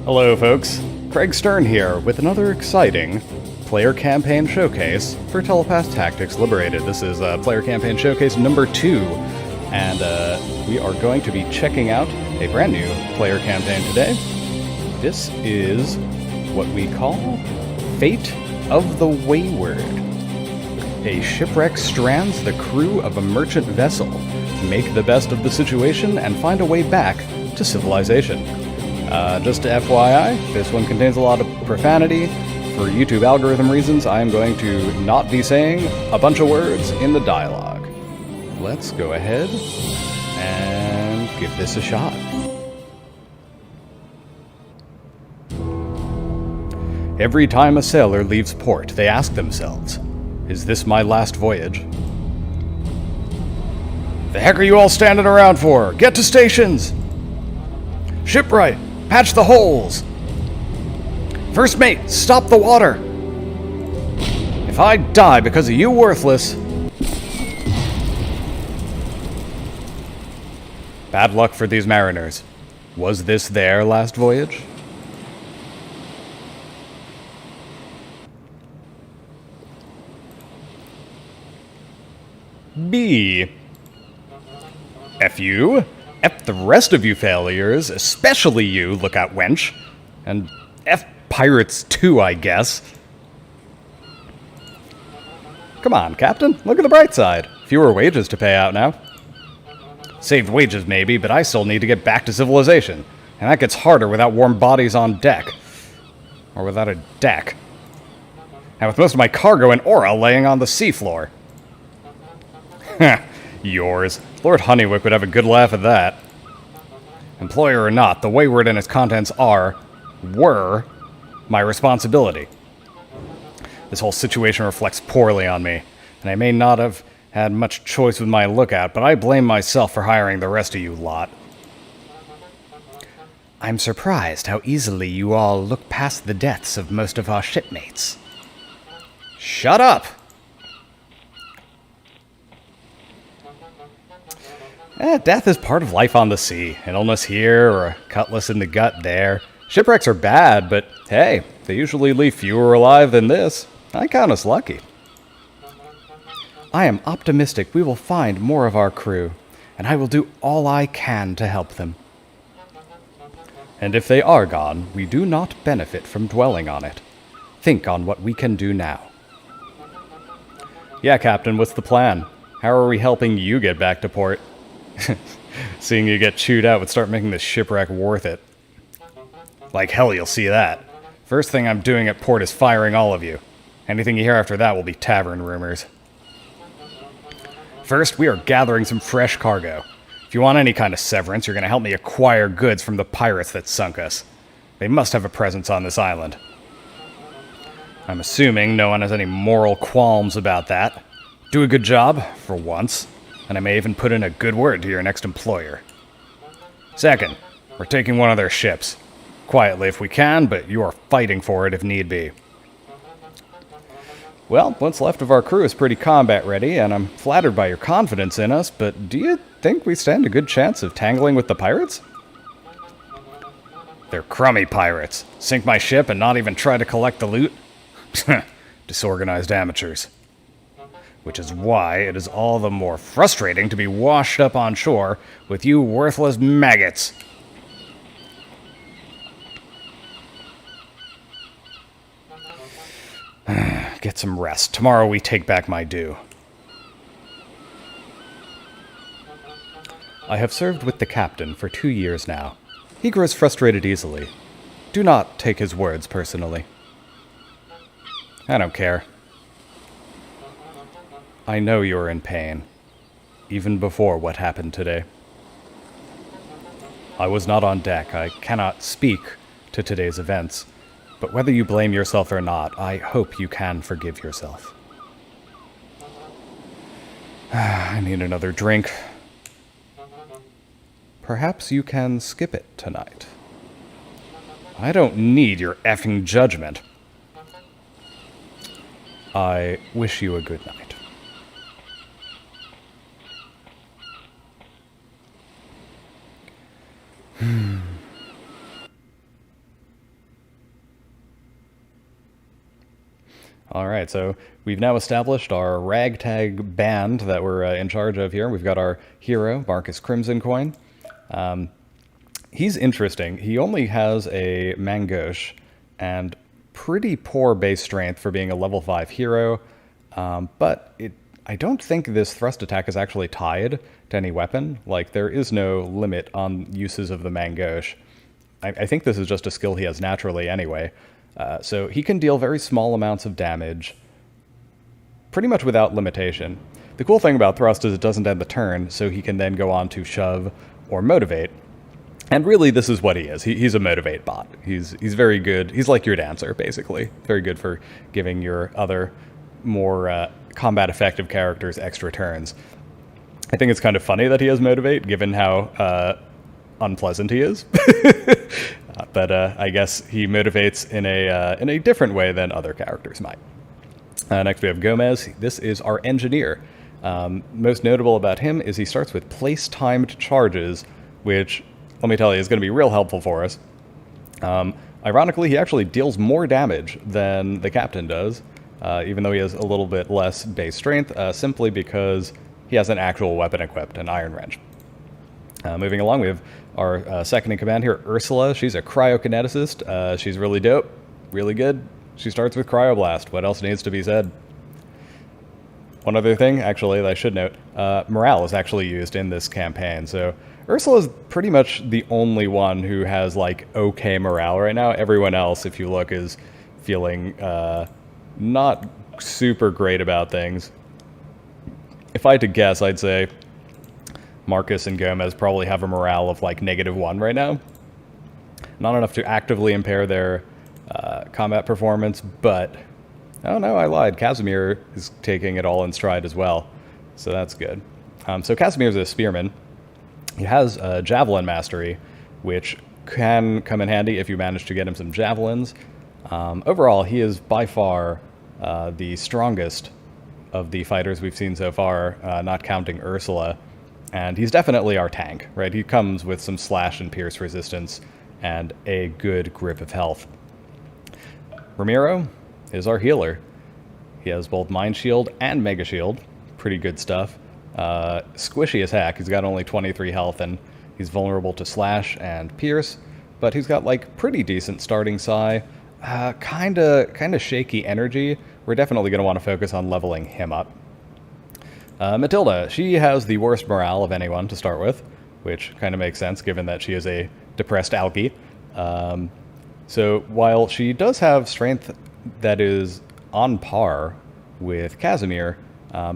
Hello folks, Craig Stern here with another exciting player campaign showcase for Telepath Tactics Liberated. This is player campaign showcase number 2, and we are going to be checking out a brand new player campaign today. This is what we call Fate of the Wayward. A shipwreck strands the crew of a merchant vessel. Make the best of the situation and find a way back to civilization. Just FYI, this one contains a lot of profanity. For YouTube algorithm reasons, I am going to not be saying a bunch of words in the dialogue. Let's go ahead and give this a shot. Every time a sailor leaves port, they ask themselves, "Is this my last voyage?" "The heck are you all standing around for? Get to stations!" "Shipwright, patch the holes!" "First mate, stop the water!" "If I die because of you worthless..." Bad luck for these mariners. Was this their last voyage? B. F you. F the rest of you failures, especially you, lookout wench. And F pirates too, I guess. Come on, Captain, look at the bright side. Fewer wages to pay out now. Saved wages maybe, but I still need to get back to civilization. And that gets harder without warm bodies on deck. Or without a deck. And with most of my cargo and aura laying on the seafloor. Heh, yours. Lord Honeywick would have a good laugh at that. Employer or not, the Wayward and its contents were, my responsibility. This whole situation reflects poorly on me, and I may not have had much choice with my lookout, but I blame myself for hiring the rest of you lot. I'm surprised how easily you all look past the deaths of most of our shipmates. Shut up! Death is part of life on the sea. An illness here, or a cutlass in the gut there. Shipwrecks are bad, but hey, they usually leave fewer alive than this. I count us lucky. I am optimistic we will find more of our crew, and I will do all I can to help them. And if they are gone, we do not benefit from dwelling on it. Think on what we can do now. Yeah, Captain, what's the plan? How are we helping you get back to port? Seeing you get chewed out would start making this shipwreck worth it. Like hell you'll see that. First thing I'm doing at port is firing all of you. Anything you hear after that will be tavern rumors. First, we are gathering some fresh cargo. If you want any kind of severance, you're going to help me acquire goods from the pirates that sunk us. They must have a presence on this island. I'm assuming no one has any moral qualms about that. Do a good job, for once. And I may even put in a good word to your next employer. Second, we're taking one of their ships. Quietly if we can, but you are fighting for it if need be. Well, what's left of our crew is pretty combat ready, and I'm flattered by your confidence in us, but do you think we stand a good chance of tangling with the pirates? They're crummy pirates. Sink my ship and not even try to collect the loot? Disorganized amateurs. Which is why it is all the more frustrating to be washed up on shore with you worthless maggots. Get some rest. Tomorrow we take back my due. I have served with the captain for 2 years now. He grows frustrated easily. Do not take his words personally. I don't care. I know you're in pain, even before what happened today. I was not on deck. I cannot speak to today's events, but whether you blame yourself or not, I hope you can forgive yourself. I need another drink. Perhaps you can skip it tonight. I don't need your effing judgment. I wish you a good night. Alright, so we've now established our ragtag band that we're in charge of here. We've got our hero, Marcus Crimson Coin. He's interesting. He only has a Mangosh and pretty poor base strength for being a level 5 hero, but I don't think this thrust attack is actually tied to any weapon. Like, there is no limit on uses of the Mangosh. I think this is just a skill he has naturally anyway. So he can deal very small amounts of damage, pretty much without limitation. The cool thing about thrust is it doesn't end the turn, so he can then go on to shove or motivate. And really, this is what he is. He's a motivate bot. He's very good. He's like your dancer, basically. Very good for giving your other more combat effective characters extra turns. I think it's kind of funny that he has motivate, given how unpleasant he is. But I guess he motivates in a different way than other characters might. Next we have Gomez. This is our engineer. Most notable about him is he starts with place-timed charges, which, let me tell you, is going to be real helpful for us. Ironically, he actually deals more damage than the captain does, even though he has a little bit less base strength, simply because he has an actual weapon equipped, an Iron Wrench. Moving along, we have our second in command here, Ursula. She's a cryokineticist. She's really dope, really good. She starts with Cryo Blast. What else needs to be said? One other thing, actually, that I should note, morale is actually used in this campaign. So Ursula is pretty much the only one who has, like, okay morale right now. Everyone else, if you look, is feeling not super great about things. If I had to guess, I'd say Marcus and Gomez probably have a morale of like -1 right now. Not enough to actively impair their combat performance, but oh no, I lied. Casimir is taking it all in stride as well, so that's good. So Casimir is a spearman. He has javelin mastery, which can come in handy if you manage to get him some javelins. Overall, he is by far the strongest of the fighters we've seen so far, not counting Ursula. And he's definitely our tank, right? He comes with some slash and pierce resistance and a good grip of health. Ramiro is our healer. He has both Mind Shield and Mega Shield. Pretty good stuff. Squishy as heck. He's got only 23 health, and he's vulnerable to slash and pierce, but he's got, like, pretty decent starting psi. Kinda shaky energy. We're definitely going to want to focus on leveling him up. Matilda, she has the worst morale of anyone to start with, which kind of makes sense given that she is a depressed alkie. So while she does have strength that is on par with Casimir,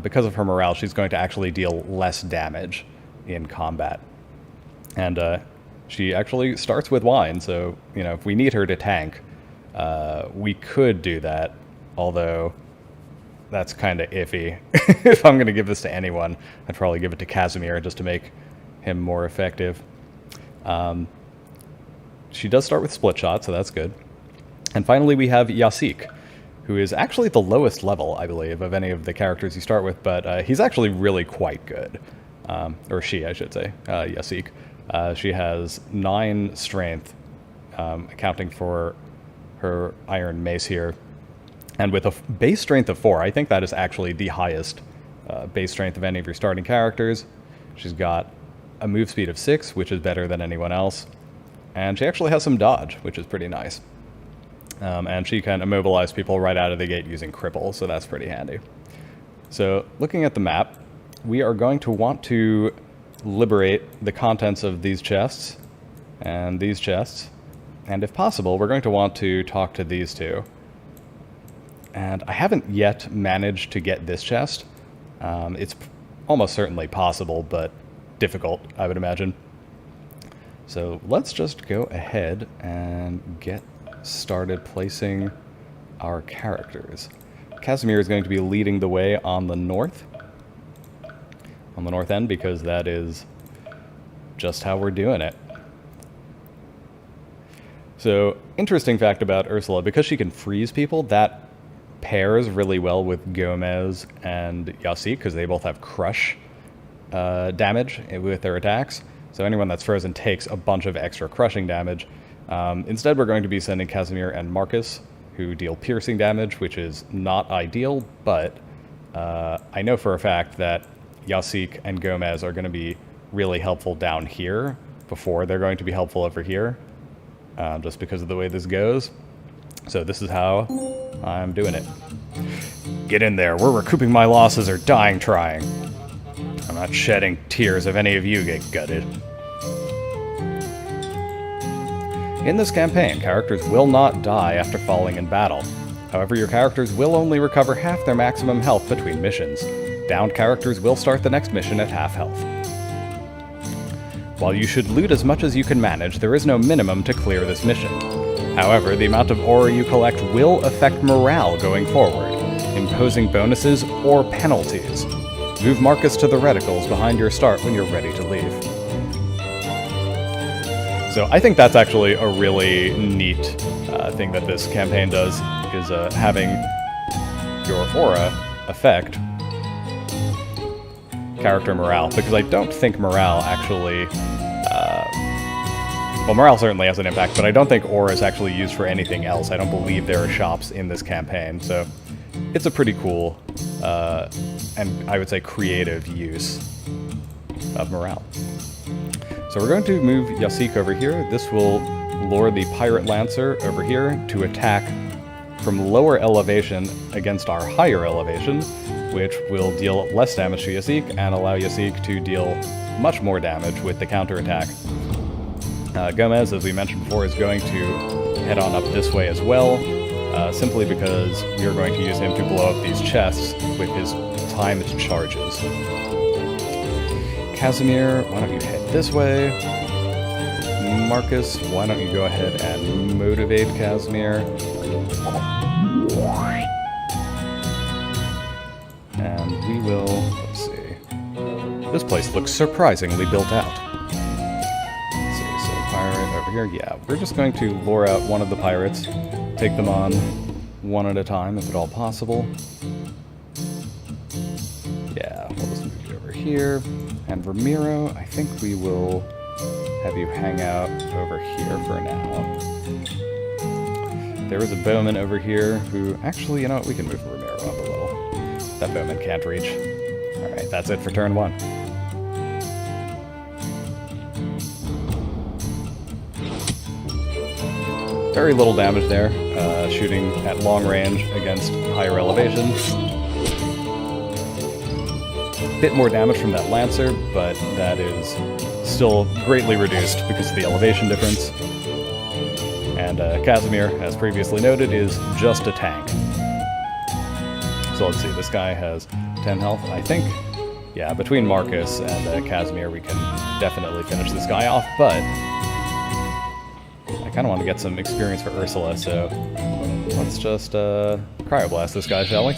because of her morale, she's going to actually deal less damage in combat. And she actually starts with wine, so, you know, if we need her to tank, we could do that, although that's kind of iffy. If I'm going to give this to anyone, I'd probably give it to Casimir just to make him more effective. She does start with split shot, so that's good. And finally we have Yasik, who is actually the lowest level, I believe, of any of the characters you start with, but he's actually really quite good. Or she, I should say, Yasik. She has 9 strength, accounting for her Iron Mace here. And with a base strength of 4, I think that is actually the highest base strength of any of your starting characters. She's got a move speed of 6, which is better than anyone else. And she actually has some dodge, which is pretty nice. And she can immobilize people right out of the gate using cripple, so that's pretty handy. So looking at the map, we are going to want to liberate the contents of these chests and these chests. And if possible, we're going to want to talk to these two. And I haven't yet managed to get this chest. It's almost certainly possible, but difficult, I would imagine. So let's just go ahead and get started placing our characters. Casimir is going to be leading the way on the north end, because that is just how we're doing it. So, interesting fact about Ursula, because she can freeze people, that pairs really well with Gomez and Yasik, because they both have crush damage with their attacks. So anyone that's frozen takes a bunch of extra crushing damage. Instead, we're going to be sending Casimir and Marcus, who deal piercing damage, which is not ideal, but I know for a fact that Yasique and Gomez are going to be really helpful down here before they're going to be helpful over here, just because of the way this goes. So this is how I'm doing it. Get in there. We're recouping my losses or dying trying. I'm not shedding tears if any of you get gutted. In this campaign, characters will not die after falling in battle. However, your characters will only recover half their maximum health between missions. Downed characters will start the next mission at half health. While you should loot as much as you can manage, there is no minimum to clear this mission. However, the amount of aura you collect will affect morale going forward, imposing bonuses or penalties. Move Marcus to the reticles behind your start when you're ready to leave. So I think that's actually a really neat thing that this campaign does, is having your aura affect character morale, because I don't think morale actually... well, morale certainly has an impact, but I don't think aura is actually used for anything else. I don't believe there are shops in this campaign, so it's a pretty cool, and I would say creative use of morale. So we're going to move Yasique over here. This will lure the Pirate Lancer over here to attack from lower elevation against our higher elevation, which will deal less damage to Yasique and allow Yasique to deal much more damage with the counterattack. Gomez, as we mentioned before, is going to head on up this way as well, simply because we are going to use him to blow up these chests with his timed charges. Casimir, why don't you head this way? Marcus, why don't you go ahead and motivate Casimir? And we will, let's see. This place looks surprisingly built out. Let's see, so pirate over here. Yeah, we're just going to lure out one of the pirates, take them on one at a time, if at all possible. Yeah, we'll just move you over here. And Ramiro, I think we will have you hang out over here for now. There is a bowman over here who, actually, you know what, we can move Ramiro up a little. That bowman can't reach. Alright, that's it for turn 1. Very little damage there, shooting at long range against higher elevation. Bit more damage from that Lancer, but that is still greatly reduced because of the elevation difference. And Casimir, as previously noted, is just a tank. So let's see, this guy has 10 health. I think, yeah, between Marcus and Casimir, we can definitely finish this guy off, but I kind of want to get some experience for Ursula, so let's just Cryo Blast this guy, shall we?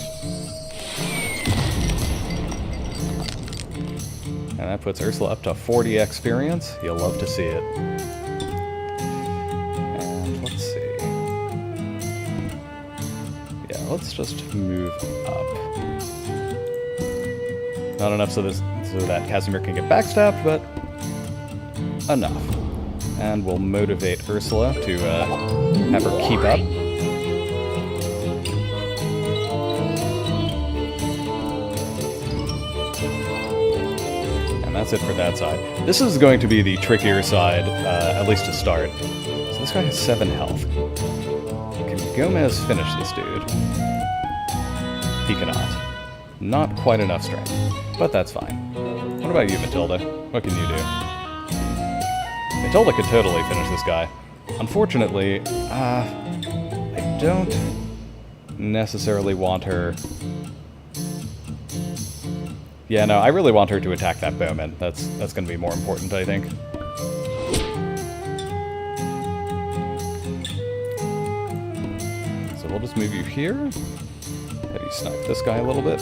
And that puts Ursula up to 40 experience. You'll love to see it. And let's see. Yeah, let's just move up. Not enough so that Casimir can get backstabbed, but enough. And we'll motivate Ursula to have her keep up. That's it for that side. This is going to be the trickier side, at least to start. So this guy has 7 health. Can Gomez finish this dude? He cannot. Not quite enough strength, but that's fine. What about you, Matilda? What can you do? Matilda could totally finish this guy. Unfortunately, I don't necessarily want her... Yeah, no, I really want her to attack that bowman. That's going to be more important, I think. So we'll just move you here. Have you snipe this guy a little bit.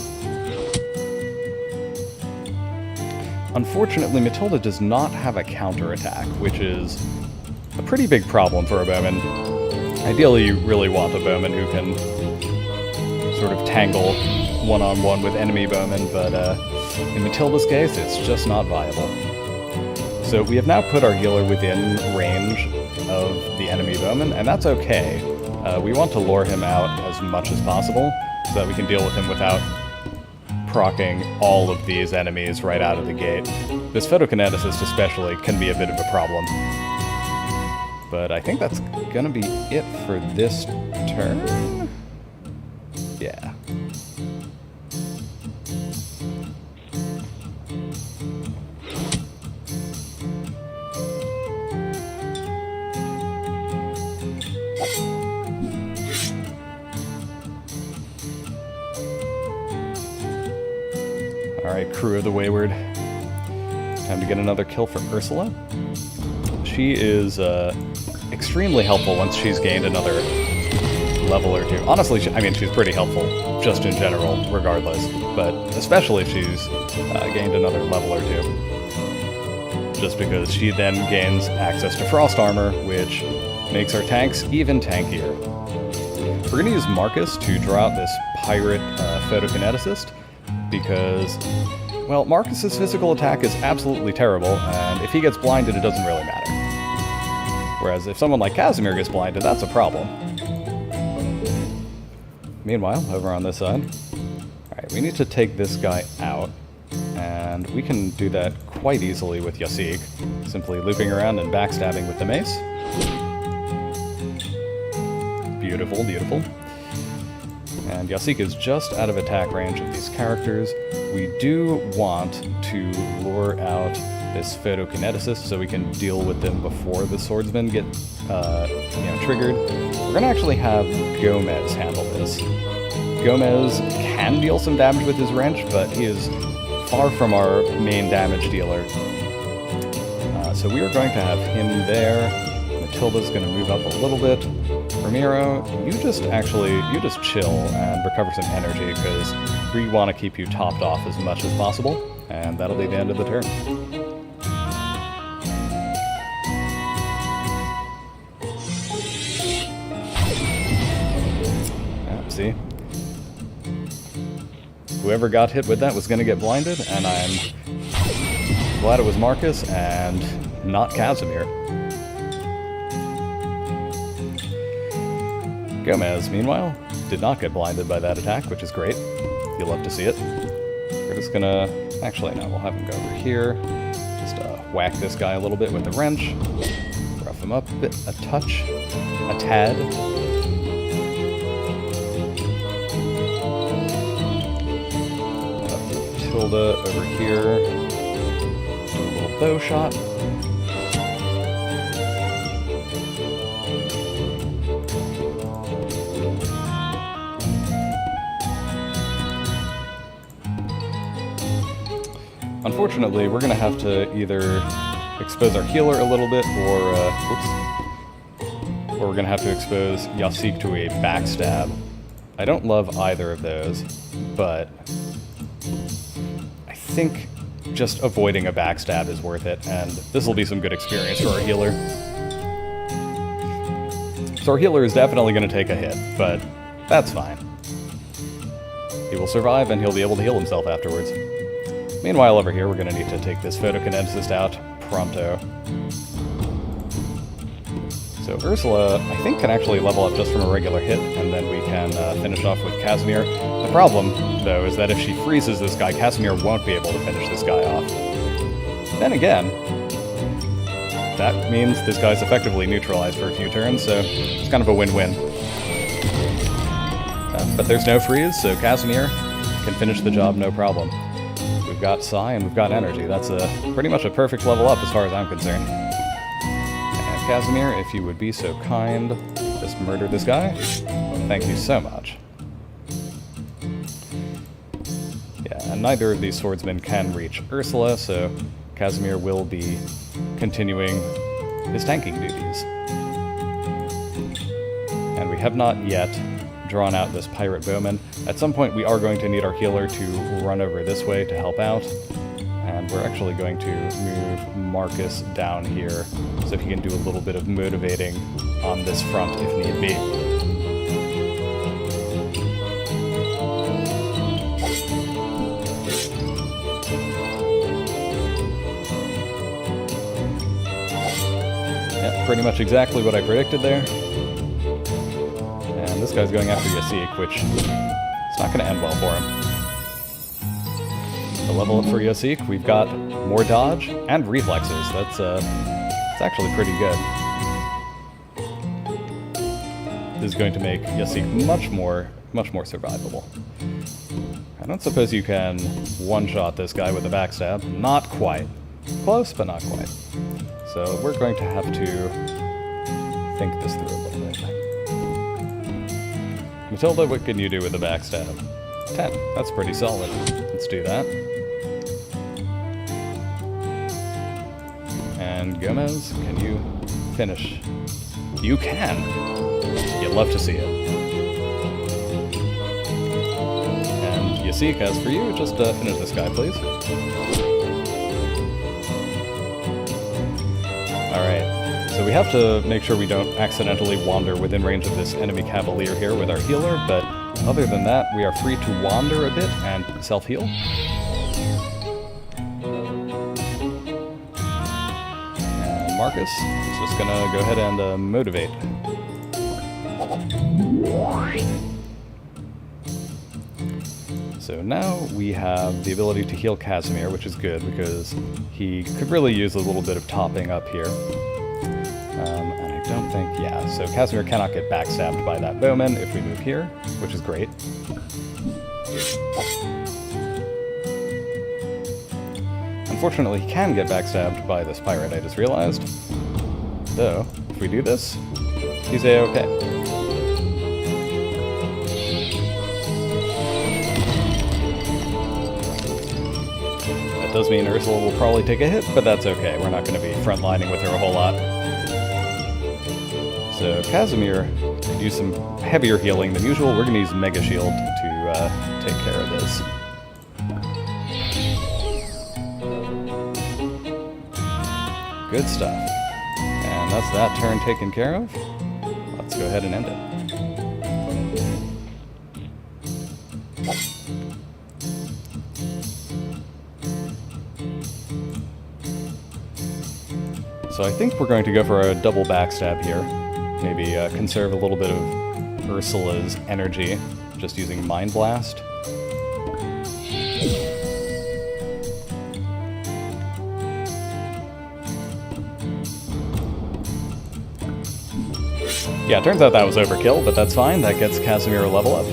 Unfortunately, Matilda does not have a counterattack, which is a pretty big problem for a bowman. Ideally, you really want a bowman who can sort of tangle one-on-one with enemy bowmen, but in Matilda's case, it's just not viable. So we have now put our healer within range of the enemy bowman, and that's okay. We want to lure him out as much as possible so that we can deal with him without proccing all of these enemies right out of the gate. This photokineticist especially can be a bit of a problem. But I think that's gonna be it for this turn? Yeah. Alright, crew of the Wayward. Time to get another kill for Ursula. She is extremely helpful once she's gained another level or two. Honestly, I mean, she's pretty helpful, just in general, regardless. But especially if she's gained another level or two. Just because she then gains access to Frost Armor, which makes our tanks even tankier. We're going to use Marcus to draw out this pirate photokineticist, because, well, Marcus's physical attack is absolutely terrible, and if he gets blinded, it doesn't really matter. Whereas if someone like Casimir gets blinded, that's a problem. Meanwhile, over on this side, alright, we need to take this guy out, and we can do that quite easily with Yasik, simply looping around and backstabbing with the mace. Beautiful, beautiful. And Yasik is just out of attack range of these characters. We do want to lure out this photokineticist so we can deal with them before the swordsmen get triggered. We're going to actually have Gomez handle this. Gomez can deal some damage with his wrench, but he is far from our main damage dealer. So we are going to have him there. Matilda's going to move up a little bit. Ramiro, you just chill and recover some energy, because we want to keep you topped off as much as possible, and that'll be the end of the turn. Yeah, see? Whoever got hit with that was going to get blinded, and I'm glad it was Marcus and not Casimir. Gomez, meanwhile, did not get blinded by that attack, which is great. You'll love to see it. We're just gonna... Actually, no, we'll have him go over here. Just whack this guy a little bit with the wrench. Rough him up a bit, a touch, a tad. Matilda over here. Do a little bow shot. Unfortunately, we're going to have to either expose our healer a little bit, or we're going to have to expose Yasik to a backstab. I don't love either of those, but I think just avoiding a backstab is worth it, and this will be some good experience for our healer. So our healer is definitely going to take a hit, but that's fine. He will survive, and he'll be able to heal himself afterwards. Meanwhile, over here, we're going to need to take this photokineticist out pronto. So Ursula, I think, can actually level up just from a regular hit, and then we can finish off with Casimir. The problem, though, is that if she freezes this guy, Casimir won't be able to finish this guy off. Then again, that means this guy's effectively neutralized for a few turns, so it's kind of a win-win. But there's no freeze, so Casimir can finish the job no problem. We've got Psi and we've got Energy. That's pretty much a perfect level up as far as I'm concerned. And Casimir, if you would be so kind, just murder this guy. Thank you so much. Yeah, and neither of these swordsmen can reach Ursula, so Casimir will be continuing his tanking duties. And we have not yet drawn out this pirate bowman. At some point we are going to need our healer to run over this way to help out, and we're actually going to move Marcus down here so he can do a little bit of motivating on this front if need be. Yeah, pretty much exactly what I predicted there. this guy's going after Yasik, which is not going to end well for him. The level up for Yasik, we've got more dodge and reflexes. That's actually pretty good. This is going to make Yasik much more survivable. I don't suppose you can one-shot this guy with a backstab. Not quite. Close, but not quite. So we're going to have to think this through a little bit. Matilda, what can you do with a backstab? 10. That's pretty solid. Let's do that. And Gomez, can you finish? You can! You'd love to see it. And Yasik, as for you, just finish this guy, please. Alright, so we have to make sure we don't accidentally wander within range of this enemy cavalier here with our healer, but other than that, we are free to wander a bit and self-heal. And Marcus is just gonna go ahead and motivate. So now we have the ability to heal Casimir, which is good because he could really use a little bit of topping up here. And I don't think, yeah, so Casimir cannot get backstabbed by that bowman if we move here, which is great. Unfortunately, he can get backstabbed by this pirate, I just realized. Though, if we do this, he's A-okay. Does mean Ursula will probably take a hit, but that's okay. We're not going to be frontlining with her a whole lot. So Casimir could use some heavier healing than usual. We're going to use Mega Shield to take care of this. Good stuff. And that's that turn taken care of. Let's go ahead and end it. So I think we're going to go for a double backstab here. Maybe conserve a little bit of Ursula's energy, just using Mind Blast. Yeah, it turns out that was overkill, but that's fine. That gets Casimir a level up.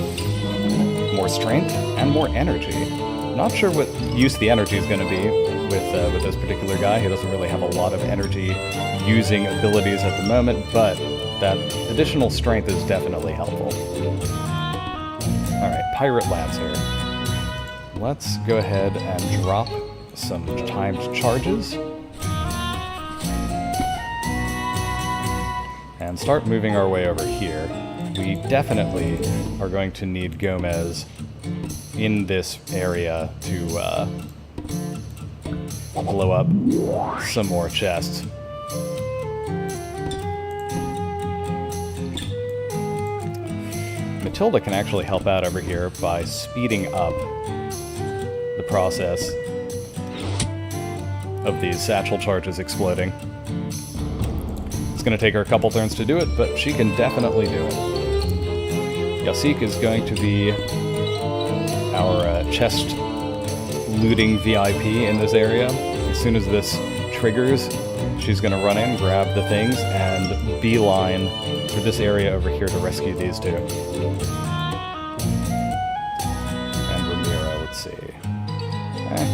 More strength and more energy. Not sure what use the energy is going to be with this particular guy. He doesn't really have a lot of energy using abilities at the moment, but that additional strength is definitely helpful. Alright, Pirate Lancer. Let's go ahead and drop some timed charges. And start moving our way over here. We definitely are going to need Gomez in this area to blow up some more chests. Matilda can actually help out over here by speeding up the process of these satchel charges exploding. It's going to take her a couple turns to do it, but she can definitely do it. Yasik is going to be our chest looting VIP in this area. As soon as this triggers, she's going to run in, grab the things, and beeline for this area over here to rescue these two. And Ramiro, let's see.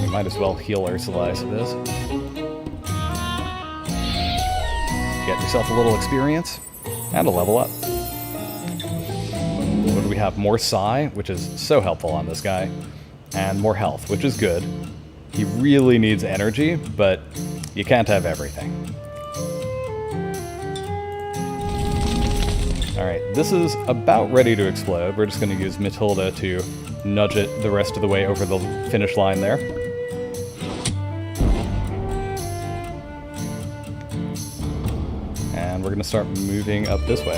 We might as well heal Ursula, I suppose. Get yourself a little experience, and a level up. What do we have? More Psi, which is so helpful on this guy. And more health, which is good. He really needs energy, but you can't have everything. Alright, this is about ready to explode. We're just going to use Matilda to nudge it the rest of the way over the finish line there. And we're going to start moving up this way.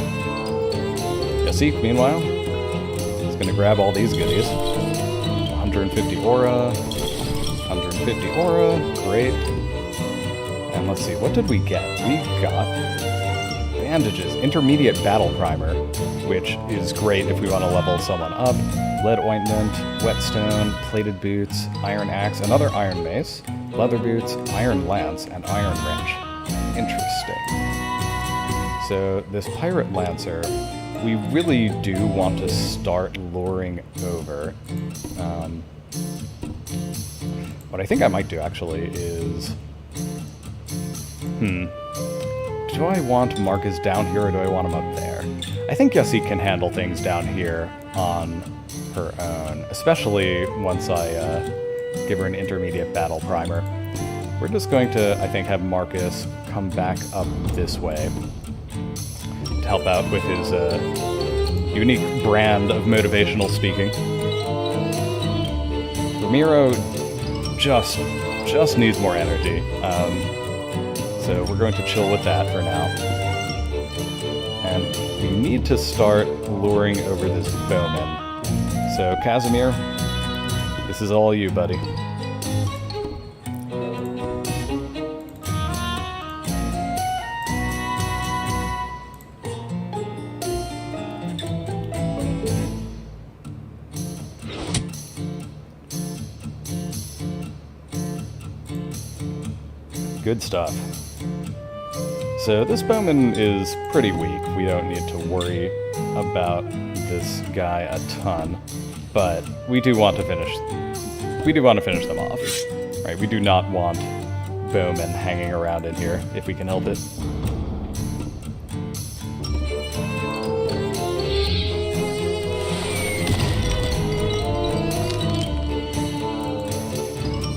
Yasik, meanwhile, is going to grab all these goodies. 150 aura, 150 aura, great. And let's see, what did we get? We got bandages, intermediate battle primer, which is great if we want to level someone up, lead ointment, whetstone, plated boots, iron axe, another iron mace, leather boots, iron lance, and iron wrench. Interesting. So this pirate lancer, we really do want to start luring over. What I think I might do actually is, do I want Marcus down here or do I want him up there? I think Yessie can handle things down here on her own, especially once I give her an intermediate battle primer. We're just going to, I think, have Marcus come back up this way to help out with his unique brand of motivational speaking. Ramiro just needs more energy. So we're going to chill with that for now. And we need to start luring over this bowman. So, Casimir, this is all you, buddy. Good stuff. So this bowman is pretty weak. We don't need to worry about this guy a ton, but we do want to finish them off. Right? We do not want bowmen hanging around in here if we can help it.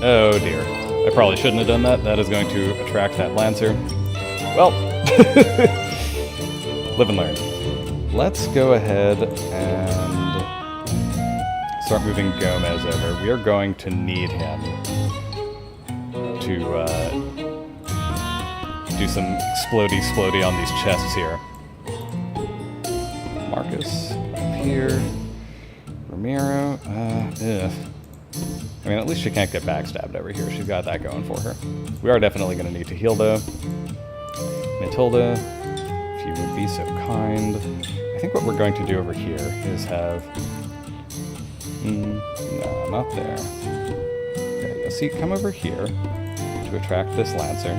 Oh dear. I probably shouldn't have done that. That is going to attract that Lancer. Well, live and learn. Let's go ahead and start moving Gomez over. We are going to need him to do some explodey on these chests here. Marcus up here. Ramiro, I mean, at least she can't get backstabbed over here. She's got that going for her. We are definitely going to need to heal, though. Matilda, if you would be so kind. I think what we're going to do over here is have... no, not there. Okay, you'll see, come over here to attract this Lancer.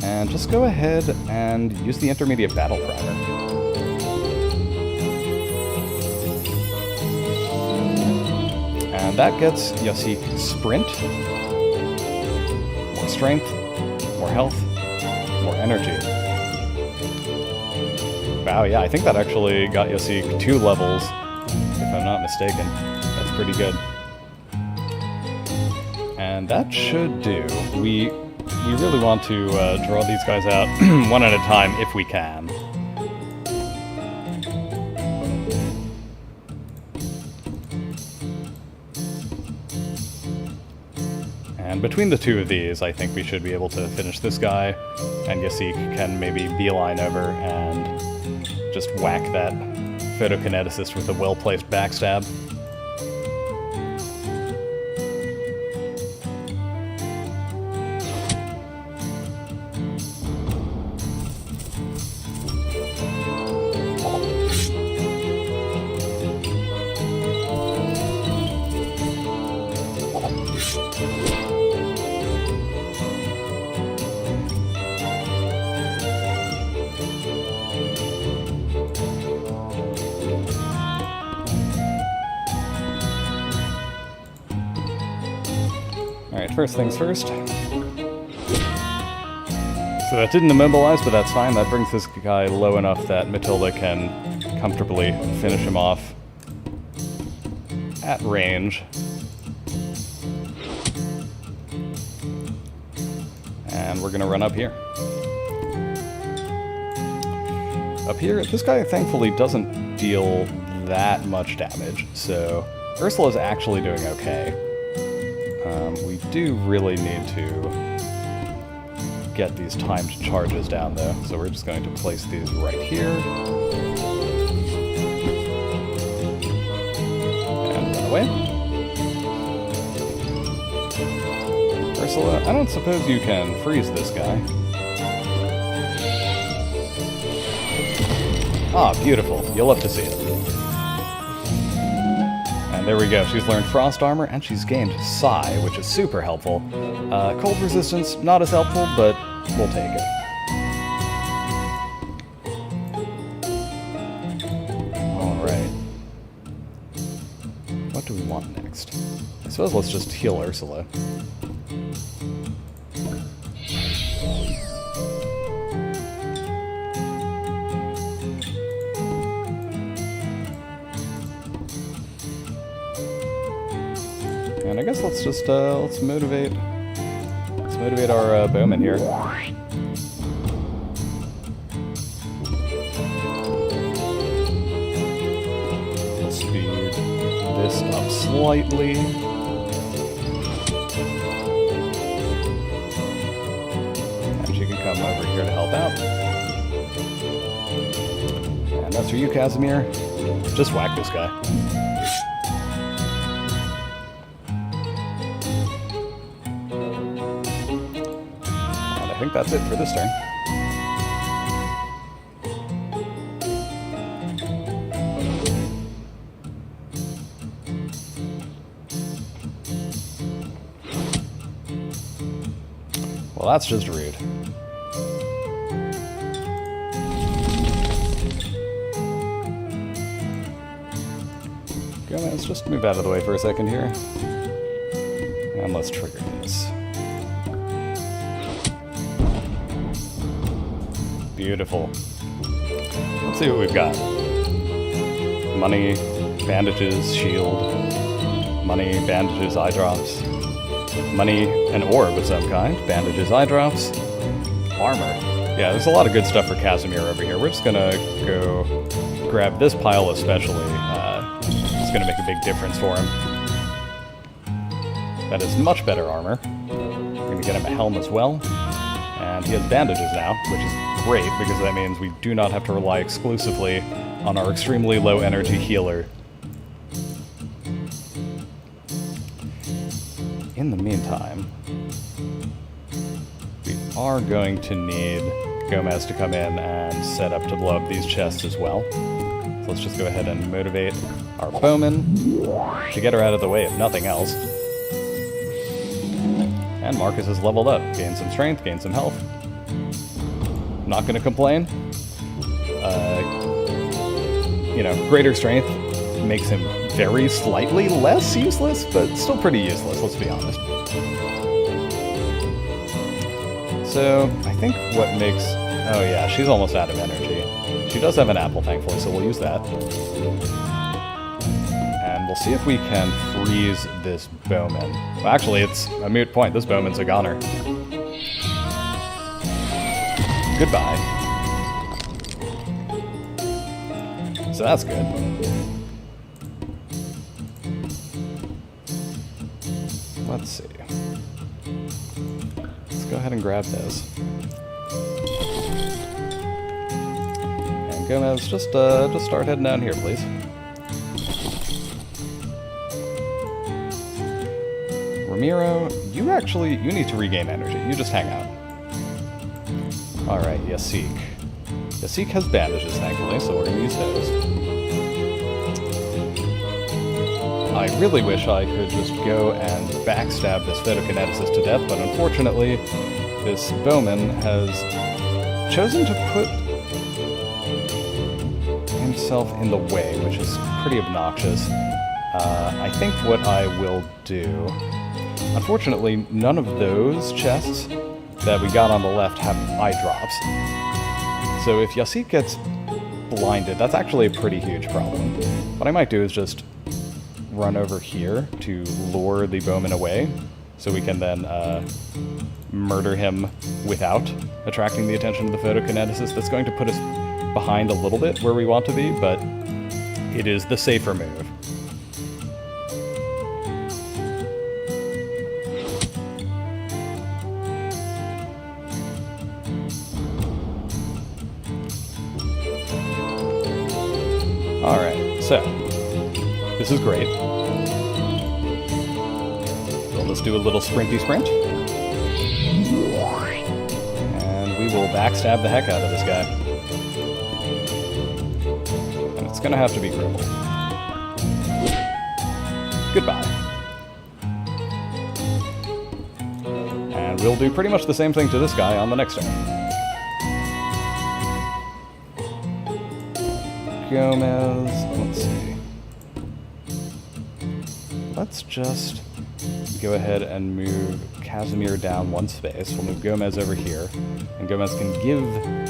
And just go ahead and use the intermediate battle primer. And that gets Yasik sprint, more strength, more health, more energy. Wow, yeah, I think that actually got Yasik 2 levels, if I'm not mistaken. That's pretty good. And that should do. We really want to draw these guys out one at a time if we can. And between the two of these, I think we should be able to finish this guy, and Yasik can maybe beeline over and just whack that photokineticist with a well-placed backstab. Alright, first things first. So that didn't immobilize, but that's fine. That brings this guy low enough that Matilda can comfortably finish him off at range. And we're gonna run up here. Up here, this guy thankfully doesn't deal that much damage, so Ursula's actually doing okay. We do really need to get these timed charges down, though, so we're just going to place these right here. And run away. Ursula, I don't suppose you can freeze this guy. Ah, beautiful. You'll love to see it. And there we go. She's learned Frost Armor, and she's gained Psi, which is super helpful. Cold Resistance, not as helpful, but we'll take it. Alright. What do we want next? I suppose let's just heal Ursula. And I guess let's just let's motivate our bowman here. Let's speed this up slightly. And she can come over here to help out. And that's for you, Casimir. Just whack this guy. I think that's it for this turn. Well, that's just rude. Okay, let's just move out of the way for a second here. And let's trigger this. Beautiful. Let's see what we've got. Money, bandages, shield. Money, bandages, eye drops. Money, an orb of some kind. Bandages, eye drops. Armor. Yeah, there's a lot of good stuff for Casimir over here. We're just gonna go grab this pile especially. It's gonna make a big difference for him. That is much better armor. We're gonna get him a helm as well. And he has bandages now, which is great, because that means we do not have to rely exclusively on our extremely low energy healer. In the meantime, we are going to need Gomez to come in and set up to blow up these chests as well. So let's just go ahead and motivate our bowman to get her out of the way, if nothing else. And Marcus has leveled up. Gained some strength, gained some health. Not gonna complain. You know, greater strength makes him very slightly less useless, but still pretty useless, let's be honest. So, I think what makes... Oh yeah, she's almost out of energy. She does have an apple, thankfully, so we'll use that. And we'll see if we can freeze this bowman. Well, actually, it's a moot point. This bowman's a goner. Goodbye. So that's good. Let's see. Let's go ahead and grab this. And Gomez, just start heading down here, please. Ramiro, you need to regain energy. You just hang out. Alright, Yasik. Yasik has bandages, thankfully, so we're going to use those. I really wish I could just go and backstab this photokineticist to death, but unfortunately, this bowman has chosen to put himself in the way, which is pretty obnoxious. I think what I will do... Unfortunately, none of those chests that we got on the left have eye drops. So if Yasik gets blinded, that's actually a pretty huge problem. What I might do is just run over here to lure the bowman away, so we can then murder him without attracting the attention of the photokineticist. That's going to put us behind a little bit where we want to be, but it is the safer move. Alright, so, this is great. We'll just do a little sprinty sprint. And we will backstab the heck out of this guy. it's gonna have to be Gribble. Goodbye. And we'll do pretty much the same thing to this guy on the next turn. Gomez, let's see. Let's just go ahead and move Casimir down one space. We'll move Gomez over here, and Gomez can give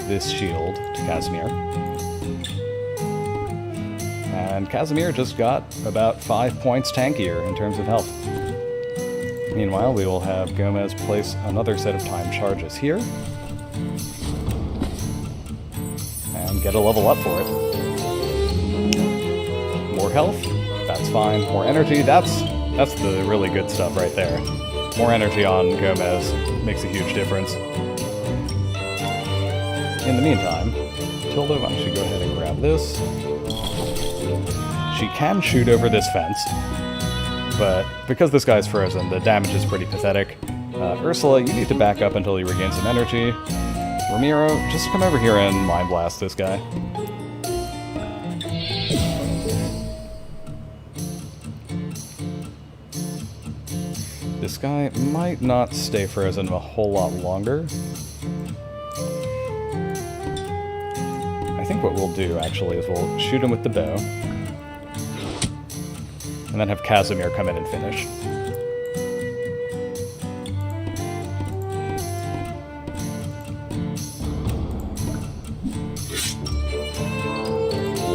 this shield to Casimir. And Casimir just got about 5 points tankier in terms of health. Meanwhile, we will have Gomez place another set of time charges here, and get a level up for it. More health, that's fine. More energy, that's the really good stuff right there. More energy on Gomez makes a huge difference. In the meantime, Tilda, why don't you go ahead and grab this? She can shoot over this fence, but because this guy's frozen, the damage is pretty pathetic. Ursula, you need to back up until you regain some energy. Ramiro, just come over here and Mind Blast this guy. This guy might not stay frozen a whole lot longer. I think what we'll do, actually, is we'll shoot him with the bow. And then have Casimir come in and finish.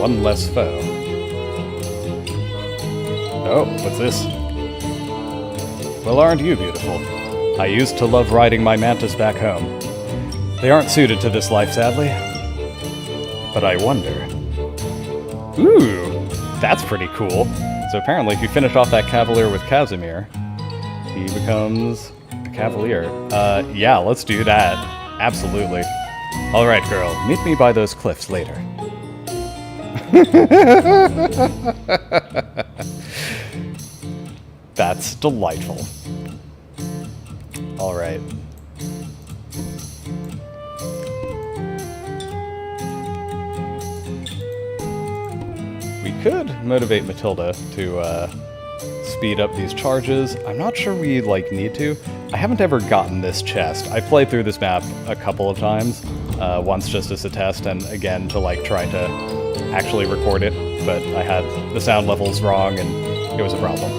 One less foe. Oh, what's this? Well, aren't you beautiful? I used to love riding my mantis back home. They aren't suited to this life, sadly. But I wonder... Ooh, that's pretty cool. So apparently, if you finish off that Cavalier with Casimir, he becomes a Cavalier. Yeah, let's do that. Absolutely. Alright, girl, meet me by those cliffs later. That's delightful. Alright. We could motivate Matilda to speed up these charges. I'm not sure we need to. I haven't ever gotten this chest. I played through this map a couple of times. Once just as a test, and again to try to actually record it, but I had the sound levels wrong and it was a problem.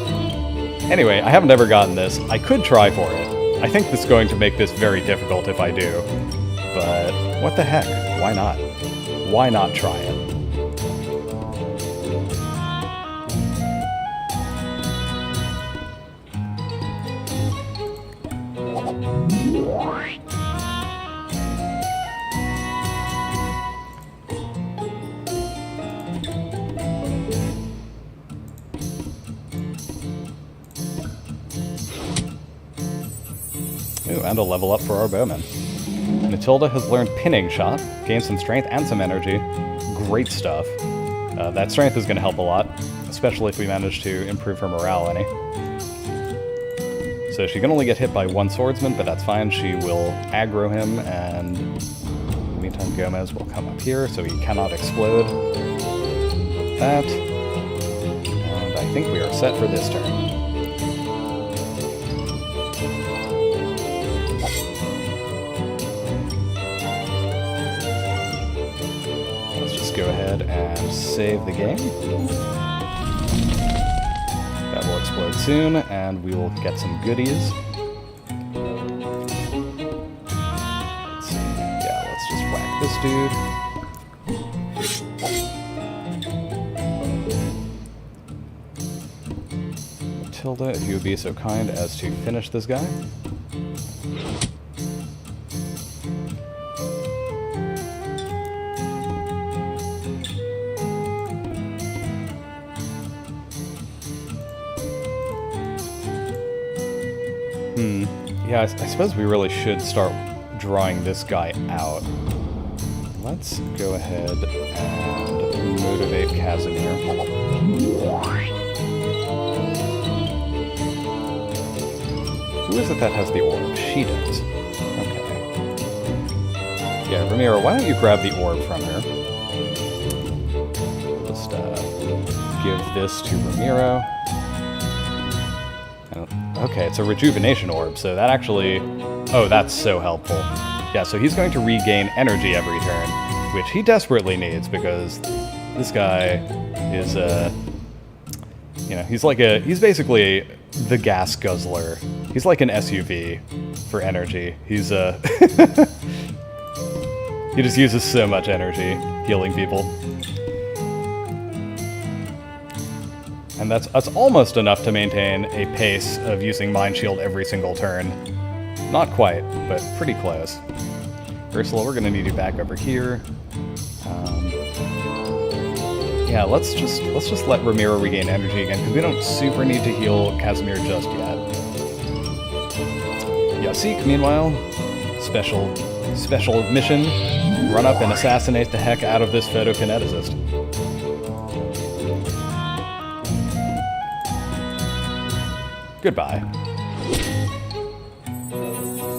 Anyway, I haven't ever gotten this. I could try for it. I think this is going to make this very difficult if I do. But what the heck? Why not? Why not try it? Ooh, and a level up for our bowman. Matilda has learned Pinning Shot, gained some strength and some energy. Great stuff. That strength is going to help a lot, especially if we manage to improve her morale any. So she can only get hit by one swordsman, but that's fine. She will aggro him, and in the meantime Gomez will come up here so he cannot explode. That. And I think we are set for this turn. Go ahead and save the game. That will explode soon, and we will get some goodies. Let's see. Yeah, let's just whack this dude. Matilda, if you would be so kind as to finish this guy. Yeah, I suppose we really should start drawing this guy out. Let's go ahead and motivate Casimir. Who is it that has the orb? She does. Okay. Yeah, Ramiro, why don't you grab the orb from her? Just give this to Ramiro. Okay, it's a rejuvenation orb, so that actually... Oh, that's so helpful. Yeah, so he's going to regain energy every turn, which he desperately needs, because this guy is, you know, he's basically the gas guzzler. He's like an SUV for energy. He's, he just uses so much energy healing people. And that's almost enough to maintain a pace of using Mind Shield every single turn. Not quite, but pretty close. Ursula, we're gonna need you back over here. Yeah, let's just let Ramiro regain energy again, because we don't super need to heal Casimir just yet. Yasik, meanwhile, special mission: run up and assassinate the heck out of this photokineticist. Goodbye.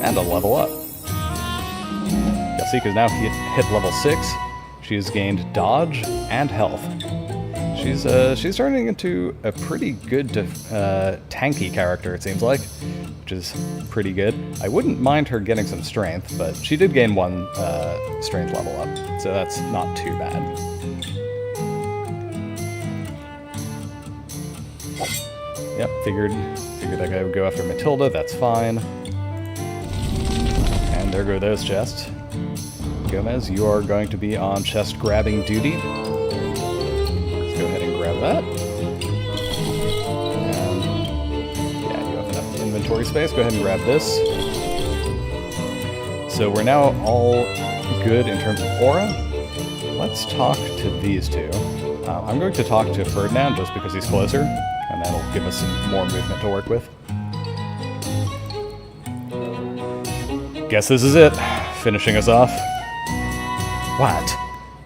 And a level up. Yasik is now hit level 6. She has gained dodge and health. She's turning into a pretty good tanky character, it seems like, which is pretty good. I wouldn't mind her getting some strength, but she did gain 1 strength level up, so that's not too bad. Yep, figured that guy would go after Matilda, that's fine. And there go those chests. Gomez, you are going to be on chest grabbing duty. Let's go ahead and grab that. And yeah, you have enough inventory space. Go ahead and grab this. So we're now all good in terms of aura. Let's talk to these two. I'm going to talk to Ferdinand just because he's closer, and that'll give us some more movement to work with. Guess this is it. Finishing us off. What?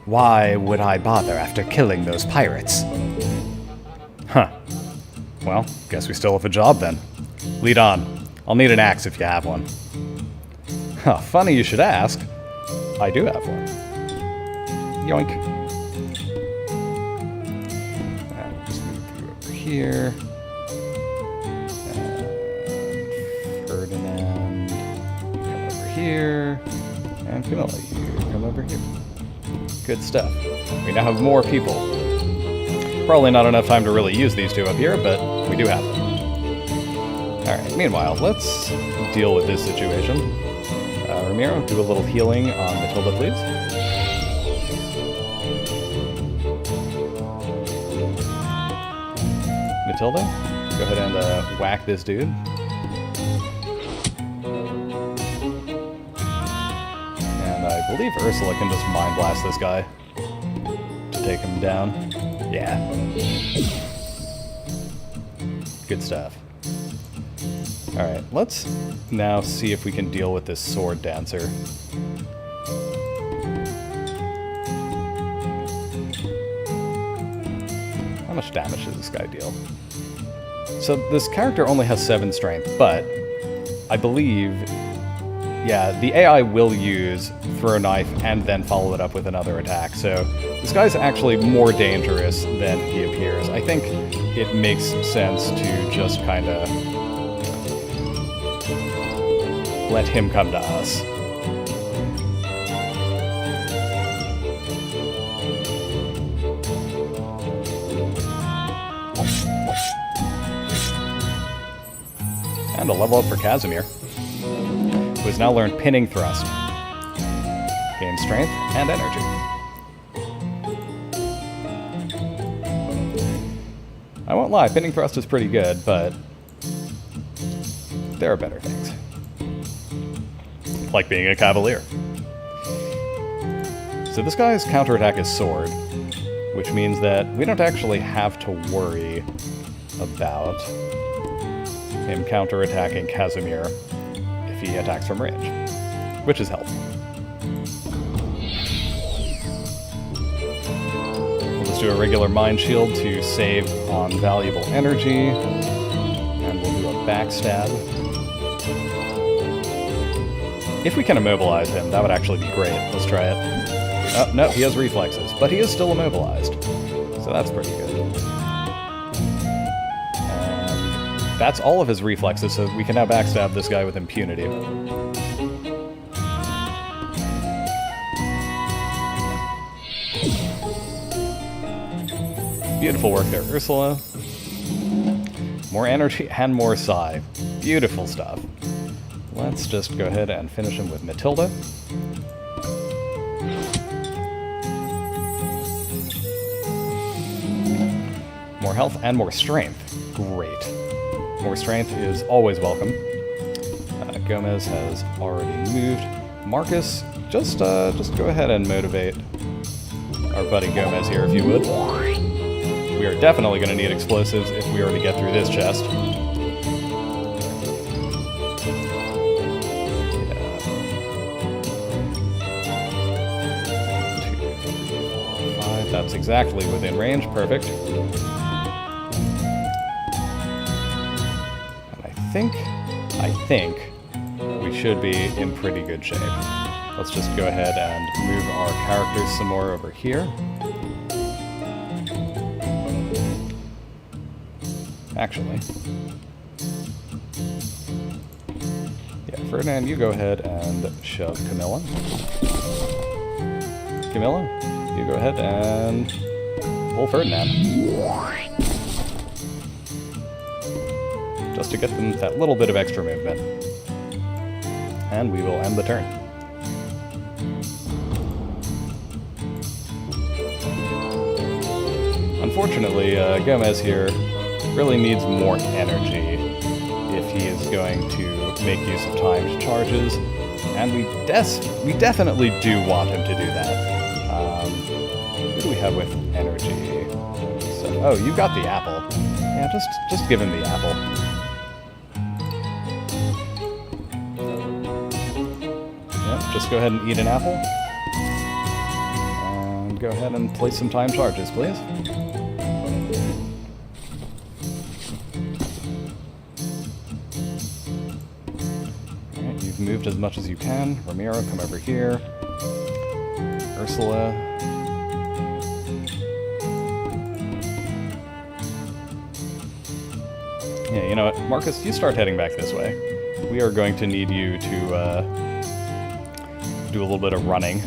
Why would I bother after killing those pirates? Huh. Well, guess we still have a job then. Lead on. I'll need an axe if you have one. Huh, funny you should ask. I do have one. Yoink. And we'll just move you over here. And Ferdinand, you come over here. And Camilla, you come over here. Good stuff. We now have more people. Probably not enough time to really use these two up here, but we do have them. Alright, meanwhile, let's deal with this situation. Ramiro, do a little healing on Matilda, please. Matilda, go ahead and whack this dude. And I believe Ursula can just Mind Blast this guy to take him down. Yeah. Good stuff. Alright, let's now see if we can deal with this sword dancer. How much damage does this guy deal? So this character only has 7 strength, but I believe, yeah, the AI will use throw knife and then follow it up with another attack. So this guy's actually more dangerous than he appears. I think it makes sense to just kind of let him come to us. And a level up for Casimir, who has now learned Pinning Thrust. Gain strength and energy. I won't lie, Pinning Thrust is pretty good, but there are better things. Like being a Cavalier. So this guy's counterattack is Sword, which means that we don't actually have to worry about him counterattacking Casimir if he attacks from range, which is helpful. We'll just do a regular Mind Shield to save on valuable energy, and we'll do a backstab. If we can immobilize him, that would actually be great. Let's try it. Oh, no, he has reflexes, but he is still immobilized, so that's pretty good. that's all of his reflexes, so we can now backstab this guy with impunity. Beautiful work there, Ursula. More energy and more psi. Beautiful stuff. Let's just go ahead and finish him with Matilda. More health and more strength. Great. More strength is always welcome. Gomez has already moved. Marcus, just go ahead and motivate our buddy Gomez here, if you would. We are definitely going to need explosives if we are to get through this chest. That's exactly within range. Perfect. And I think we should be in pretty good shape. Let's just go ahead and move our characters some more over here. Actually. Yeah, Ferdinand, you go ahead and shove Camilla. Camilla? You go ahead and pull Ferdinand. Just to get them that little bit of extra movement. And we will end the turn. Unfortunately, Gomez here really needs more energy if he is going to make use of timed charges. And we definitely do want him to do that. What do we have with energy? So, oh, you got the apple. Yeah, just give him the apple. Yep, just go ahead and eat an apple. And go ahead and place some time charges, please. Alright, you've moved as much as you can. Ramiro, come over here. Ursula. Yeah, you know what? Marcus, you start heading back this way. We are going to need you to do a little bit of running.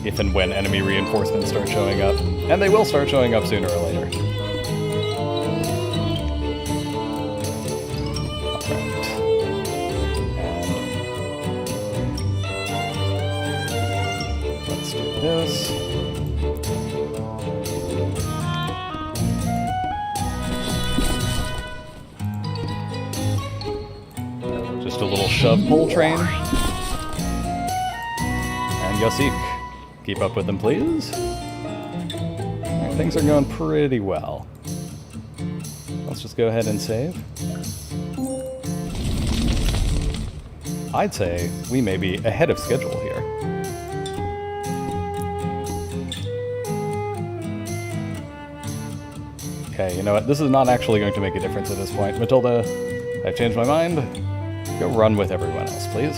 If and when enemy reinforcements start showing up. And they will start showing up sooner or later. Alright. And let's do this. Just a little shove pull train. And Yosik. Keep up with them, please. Alright, things are going pretty well. Let's just go ahead and save. I'd say we may be ahead of schedule here. Okay, you know what? This is not actually going to make a difference at this point. Matilda, I've changed my mind. Go run with everyone else, please.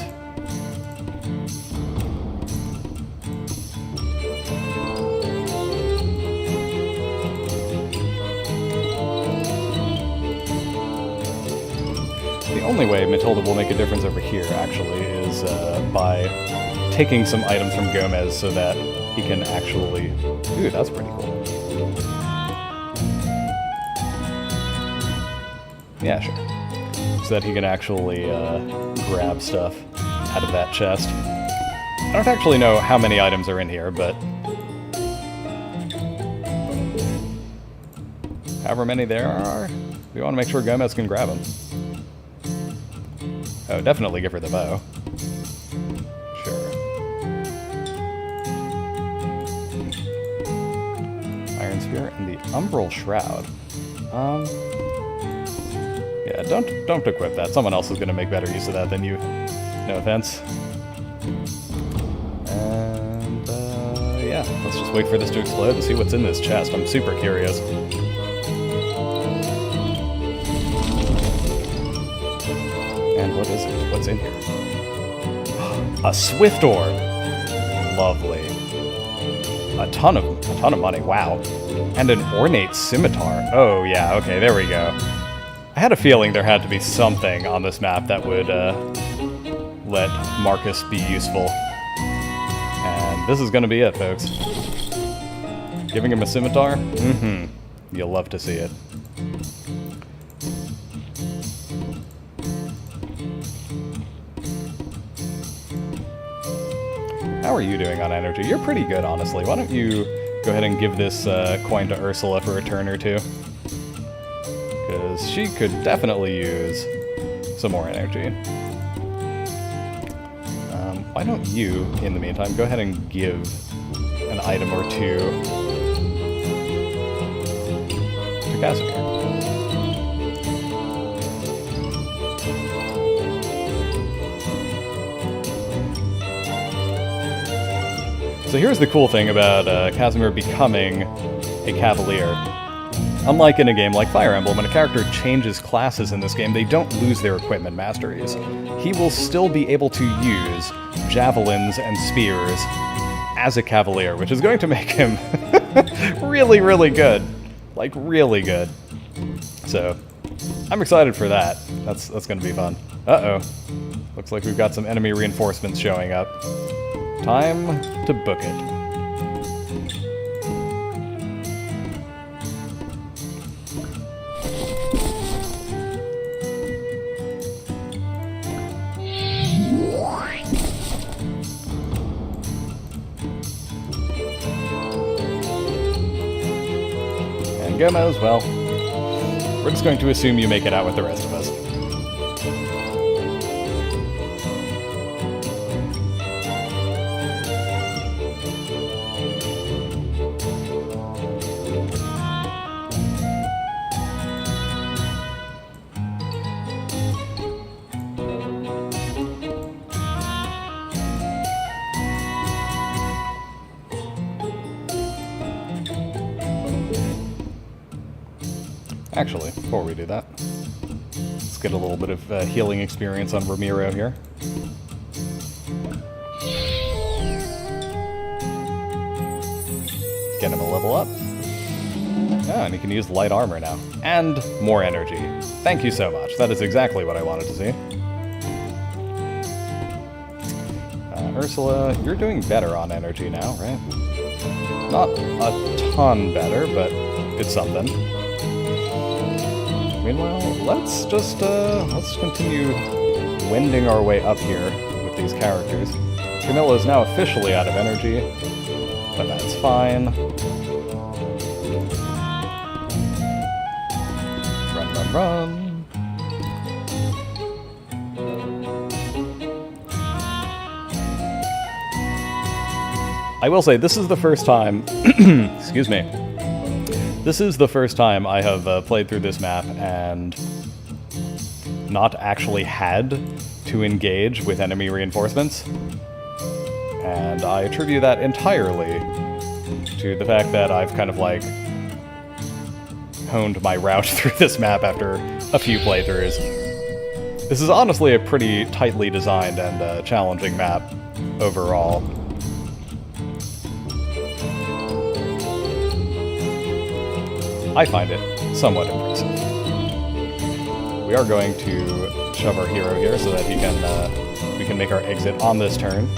The only way Matilda will make a difference over here, actually, is by taking some items from Gomez so that he can actually... Ooh, that's pretty cool. Yeah, sure. So that he can actually grab stuff out of that chest. I don't actually know how many items are in here, but... however many there are, we want to make sure Gomez can grab them. Oh, definitely give her the bow. Sure. Iron Spear and the Umbral Shroud. Yeah, don't equip that. Someone else is going to make better use of that than you. No offense. And, yeah, let's just wait for this to explode and see what's in this chest. I'm super curious. And what is it? What's in here? A Swift Orb. Lovely. A ton of money. Wow. And an Ornate Scimitar. Oh, yeah, okay, there we go. I had a feeling there had to be something on this map that would let Marcus be useful. And this is going to be it, folks. Giving him a scimitar? Mm-hmm. You'll love to see it. How are you doing on energy? You're pretty good, honestly. Why don't you go ahead and give this coin to Ursula for a turn or two? Because she could definitely use some more energy. Why don't you, in the meantime, go ahead and give an item or two to Casimir. So here's the cool thing about Casimir becoming a Cavalier. Unlike in a game like Fire Emblem, when a character changes classes in this game, they don't lose their equipment masteries. He will still be able to use javelins and spears as a Cavalier, which is going to make him really, really good. Like, really good. So, I'm excited for that. That's going to be fun. Uh-oh. Looks like we've got some enemy reinforcements showing up. Time to book it. And Gomez, well, we're just going to assume you make it out with the rest of us. Actually, before we do that, let's get a little bit of healing experience on Ramiro here. Get him a level up. Oh, and he can use light armor now. And more energy. Thank you so much. That is exactly what I wanted to see. Ursula, you're doing better on energy now, right? Not a ton better, but it's something. Meanwhile, let's continue wending our way up here with these characters. Camilla is now officially out of energy, but that's fine. Run, run, run. I will say, this is the first time, excuse me, this is the first time I have played through this map and not actually had to engage with enemy reinforcements. And I attribute that entirely to the fact that I've kind of like honed my route through this map after a few playthroughs. This is honestly a pretty tightly designed and challenging map overall. I find it somewhat impressive. We are going to shove our hero here so that we can make our exit on this turn.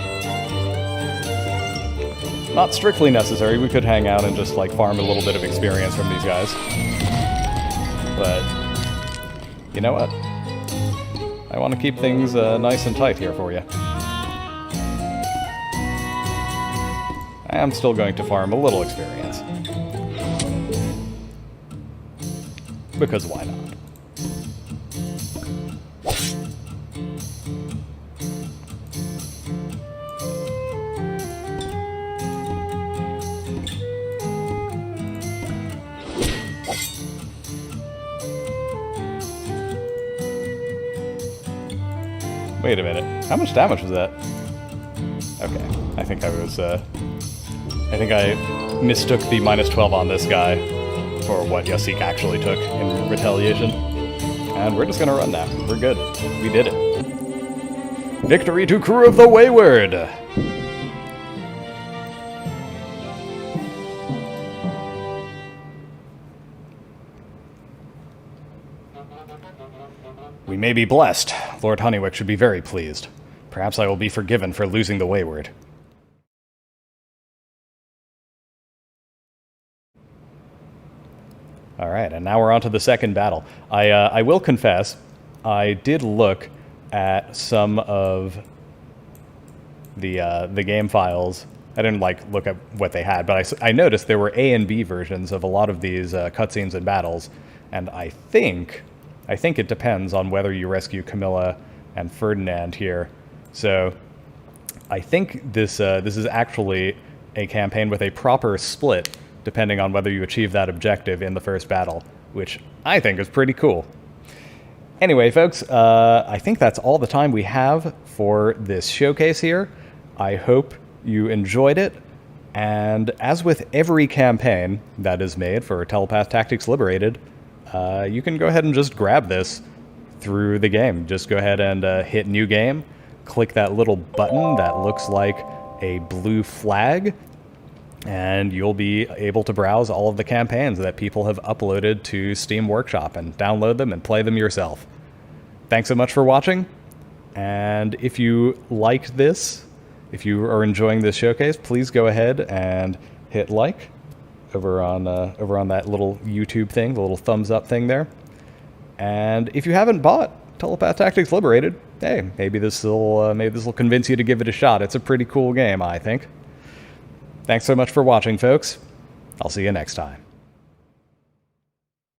Not strictly necessary. We could hang out and just like farm a little bit of experience from these guys. But you know what? I want to keep things nice and tight here for you. I am still going to farm a little experience. Because why not? Wait a minute. How much damage was that? Okay. I think I mistook the -12 on this guy for what Yasik actually took in retaliation. And we're just gonna run now. We're good. We did it. Victory to crew of the Wayward! We may be blessed. Lord Honeywick should be very pleased. Perhaps I will be forgiven for losing the Wayward. Alright, and now we're on to the second battle. I will confess, I did look at some of the game files. I didn't look at what they had, but I noticed there were A and B versions of a lot of these cutscenes and battles, and I think it depends on whether you rescue Camilla and Ferdinand here. So I think this is actually a campaign with a proper split, depending on whether you achieve that objective in the first battle, which I think is pretty cool. Anyway, folks, I think that's all the time we have for this showcase here. I hope you enjoyed it, and as with every campaign that is made for Telepath Tactics Liberated, you can go ahead and just grab this through the game. Just go ahead and hit New Game, click that little button that looks like a blue flag, and you'll be able to browse all of the campaigns that people have uploaded to Steam Workshop and download them and play them yourself. Thanks so much for watching, and if you liked this, if you are enjoying this showcase, please go ahead and hit like over on that little YouTube thing, the little thumbs up thing there. And if you haven't bought Telepath Tactics Liberated, hey, maybe this will convince you to give it a shot. It's a pretty cool game, I think. Thanks so much for watching, folks. I'll see you next time.